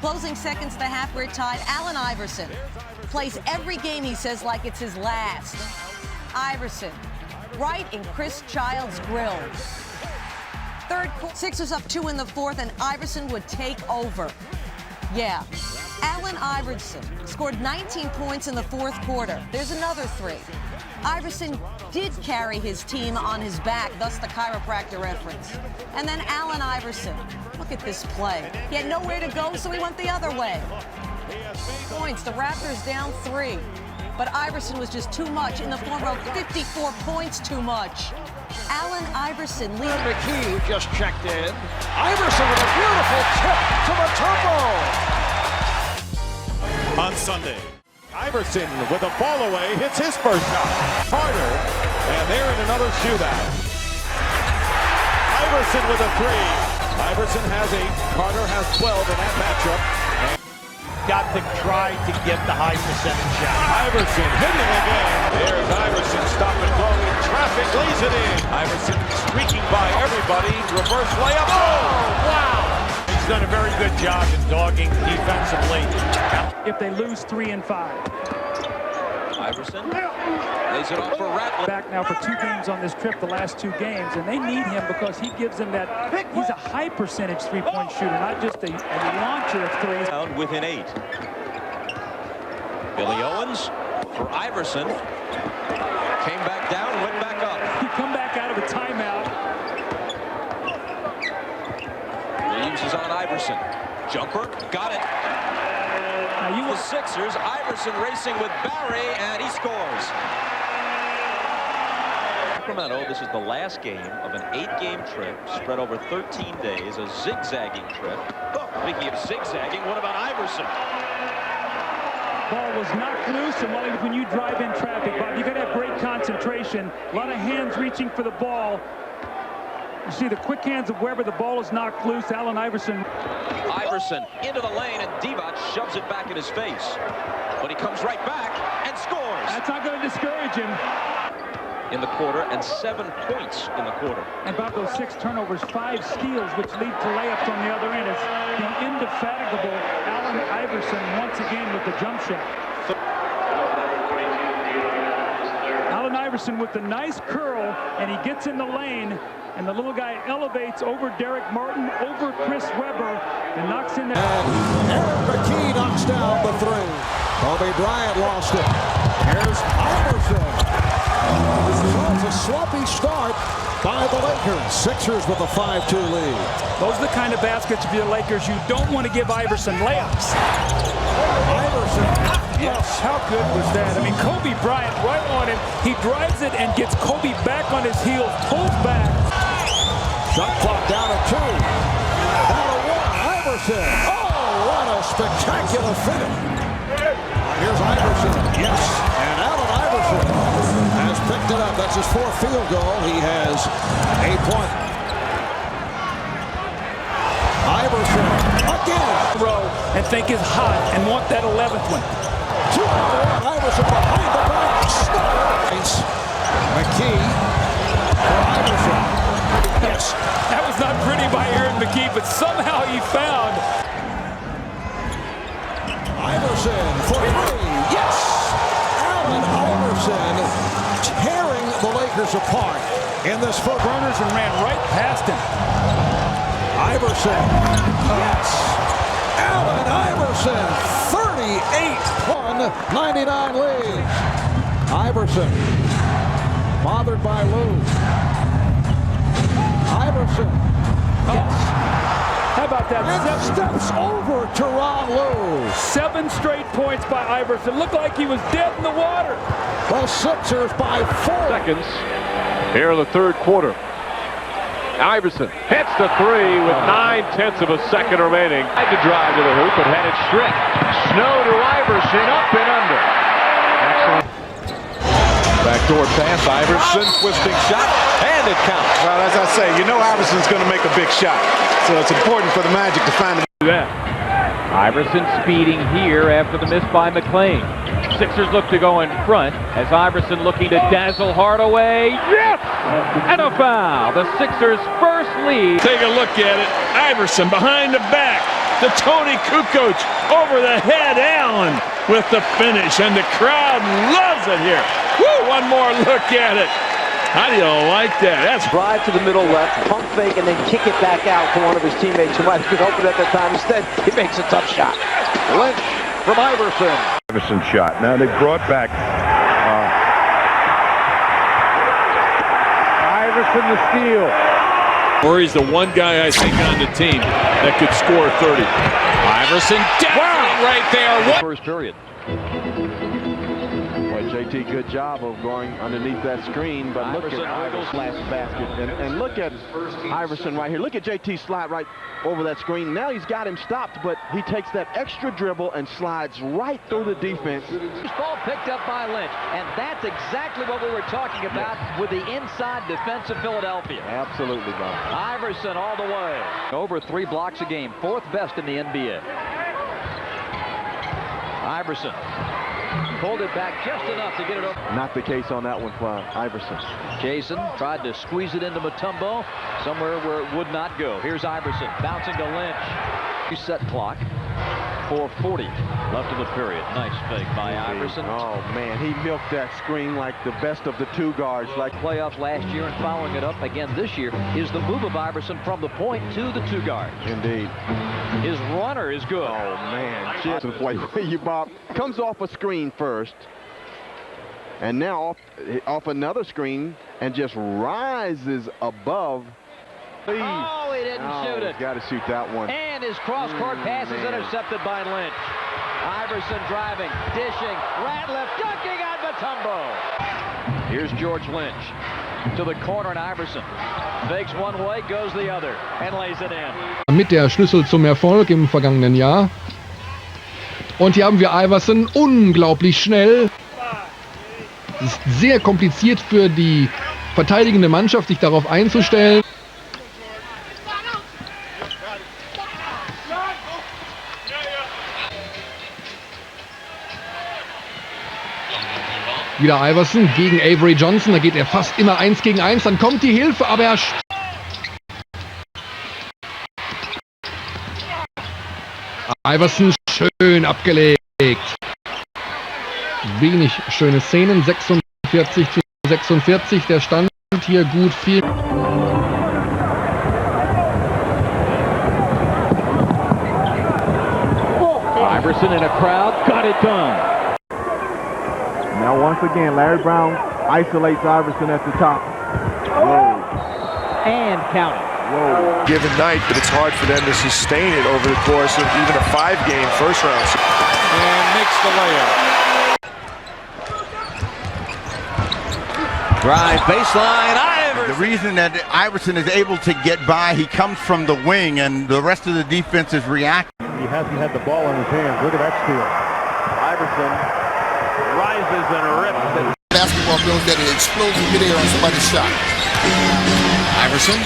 Closing seconds to the half, we're tied. Allen Iverson plays every game, he says, like it's his last. Iverson, right in Chris Child's grill. Third quarter, Sixers up 2 in the fourth, and Iverson would take over. Yeah. Allen Iverson scored 19 points in the fourth quarter. There's another 3. Iverson did carry his team on his back, thus the chiropractor reference. And then Allen Iverson. Look at this play. He had nowhere to go, so he went the other way. Points, the Raptors down 3. But Iverson was just too much in the form of 54 points too much. Allen Iverson leads. McKee just checked in. Iverson with a beautiful tip to the turbo. On Sunday, Iverson with a fall away hits his first shot. Carter, and they're in another shootout. Iverson with a 3. Iverson has 8. Carter has 12 in that matchup. Got to try to get the high percentage shot. Iverson hitting again. There's Iverson, stop and go in traffic, lays it in. Iverson streaking by everybody. Reverse layup. Oh, wow! He's done a very good job in dogging defensively. If they lose 3 and 5. Iverson lays it off for Rattler. Back now for 2 games on this trip, the last 2 games, and they need him because he gives them that. He's a high percentage 3-point shooter, not just a launcher of 3s. Down within 8. Billy Owens for Iverson. Came back down, went back up. You come back out of a timeout. Reeves is on Iverson. Jumper, got it. Now the Sixers, Iverson racing with Barry, and he scores. Sacramento, this is the last game of an 8-game trip spread over 13 days, a zigzagging trip. Speaking of zigzagging, what about Iverson? Ball was knocked loose, and when you drive in traffic, Bob, you got to have great concentration. A lot of hands reaching for the ball. You see the quick hands of Weber. The ball is knocked loose. Allen Iverson. Iverson into the lane, and Divac shoves it back in his face. But he comes right back and scores. That's not going to discourage him. In the quarter, and 7 points in the quarter. And about those 6 turnovers, 5 steals, which lead to layups on the other end. It's the indefatigable Allen Iverson once again with the jump shot. Allen Iverson with the nice curl, and he gets in the lane, and the little guy elevates over Derek Martin, over Chris Weber, and knocks in there. And McKee knocks down the 3. Kobe Bryant lost it. Here's Iverson. It's a sloppy start by the Lakers. Sixers with a 5-2 lead. Those are the kind of baskets for the Lakers you don't want to give Iverson layups. Iverson. Yes, how good was that? I mean, Kobe Bryant right on him. He drives it and gets Kobe back on his heels, pulls back. Shot clock down to 2. Down to 1. Iverson. Oh, what a spectacular finish. Here's Iverson. Yes. And Allen Iverson has picked it up. That's his 4th field goal. He has 8 points. Iverson again. Row and think is hot and want that 11th one. 2 Iverson behind the back. Nice. McKee for Iverson. Yes. That was not pretty by Aaron McKee, but somehow he found. Iverson for 3. Yes. Allen Iverson tearing the Lakers apart in this foot. Runners and ran right past him. Iverson. Yes. Allen Iverson. 38-1, 99 lead. Iverson. Bothered by Lou. Iverson. Yes. How about that? And steps over to Ron Lou. 7 straight points by Iverson. Looked like he was dead in the water. The Sixers by 4 seconds here in the third quarter. Iverson hits the 3 with 9/10 of a second remaining. Tried to drive to the hoop, but had it stripped. Snow to Iverson, up and under. Excellent. Backdoor pass, Iverson, twisting shot, and it counts. well, as I say, you know Iverson's going to make a big shot. So it's important for the Magic to find that. Iverson speeding here after the miss by McClain. Sixers look to go in front as Iverson looking to dazzle Hardaway. Yes! And a foul. The Sixers' first lead. Take a look at it. Iverson behind the back. to Tony Kukoc. Over the head, Allen with the finish, and the crowd loves it here. Woo, one more look at it. How do you like that? That's drive to the middle left, pump fake, and then kick it back out to one of his teammates who might have been open at that time. Instead, he makes a tough shot. Lynch from Iverson. Iverson shot. Now they brought back Iverson the steal. Murray's the one guy I think on the team that could score 30. Iverson down right there. First period. JT, good job of going underneath that screen, but look at Iverson's last basket, and look at Iverson right here. Look at JT slide right over that screen. Now he's got him stopped, but he takes that extra dribble and slides right through the defense. Ball picked up by Lynch, and that's exactly what we were talking about with the inside defense of Philadelphia. Absolutely, Bob. Iverson all the way. Over 3 blocks a game, 4th best in the NBA. Iverson pulled it back just enough to get it over. Not the case on that one for Iverson. Jason tried to squeeze it into Mutombo somewhere where it would not go. Here's Iverson bouncing to Lynch. Reset clock. 4:40 left of the period. Nice fake by Iverson. Oh man, he milked that screen like the best of the 2 guards. Like playoffs last year and following it up again this year is the move of Iverson from the point to the 2 guards. Indeed. His runner is good. Oh man, shit. You Bob comes off a screen first, and now off another screen, and just rises above. Oh, he didn't shoot it. Got to shoot that one. And his cross-court pass is intercepted by Lynch. Iverson driving, dishing, Ratliff dunking on Mutombo. Here's George Lynch to the corner, and Iverson fakes one way, goes the other, and lays it in. Mit der Schlüssel zum Erfolg im vergangenen Jahr. Und hier haben wir Iverson, unglaublich schnell. Es ist sehr kompliziert für die verteidigende Mannschaft, sich darauf einzustellen. Wieder Iverson gegen Avery Johnson. Da geht er fast immer 1 gegen 1. Dann kommt die Hilfe, aber er... Iverson schön abgelegt. Wenig schöne Szenen. 46 zu 46. Der Stand hier gut viel. Iverson in a crowd. Got it done. Now once again, Larry Brown isolates Iverson at the top. Whoa. And count it. Whoa. Given night, but it's hard for them to sustain it over the course of even a 5-game first round. And makes the layup. Drive baseline, Iverson. The reason that Iverson is able to get by, he comes from the wing, and the rest of the defense is reacting. He hasn't had the ball in his hands. Look at that steal. Iverson rises and rips it. Basketball knows that it explodes in midair on somebody's shot. Iverson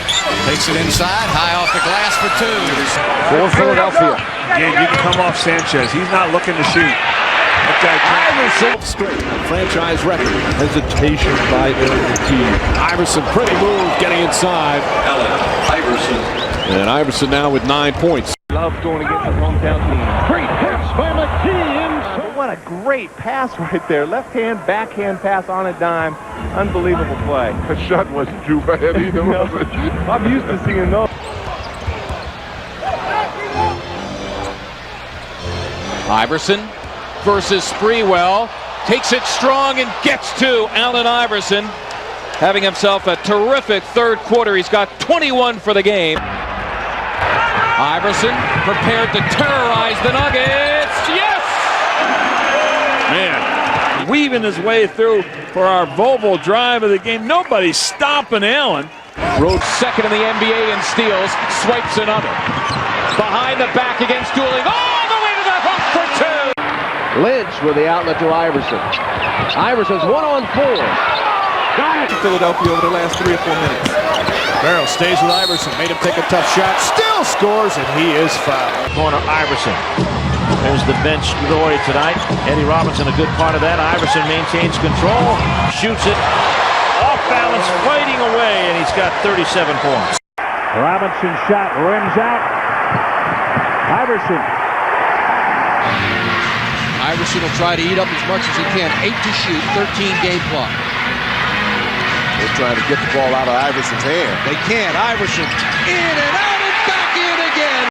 takes it inside, high off the glass for 2. For Philadelphia. Yeah, you can come off Sanchez. He's not looking to shoot. Iverson straight, franchise record. Hesitation by the team. Iverson, pretty move getting inside. Iverson. And Iverson now with 9 points. Loves going against his hometown team. Great pass by McKee. What a great pass right there. Left hand, backhand pass on a dime. Unbelievable play. The shot wasn't too bad either. No, I'm used to seeing those. Iverson versus Sprewell. Takes it strong and gets to Allen Iverson. Having himself a terrific 3rd quarter. He's got 21 for the game. Iverson prepared to terrorize the Nuggets. Yes! Man, weaving his way through for our Volvo drive of the game. Nobody's stopping Allen. Rhodes second in the NBA in steals. Swipes another. Behind the back against Dueling. All the way to the hook for 2. Lynch with the outlet to Iverson. Iverson's 1-on-4. Got it. Philadelphia over the last 3 or 4 minutes. Merrill stays with Iverson. Made him take a tough shot. Still scores, and he is fouled. Corner Iverson. There's the bench story tonight. Eddie Robinson, a good part of that. Iverson maintains control. Shoots it. Off balance, fighting away, and he's got 37 points. Robinson shot rims out. Iverson. Iverson will try to eat up as much as he can. 8 to shoot, 13 game clock. They're trying to get the ball out of Iverson's hand. They can't. Iverson in and out and back in.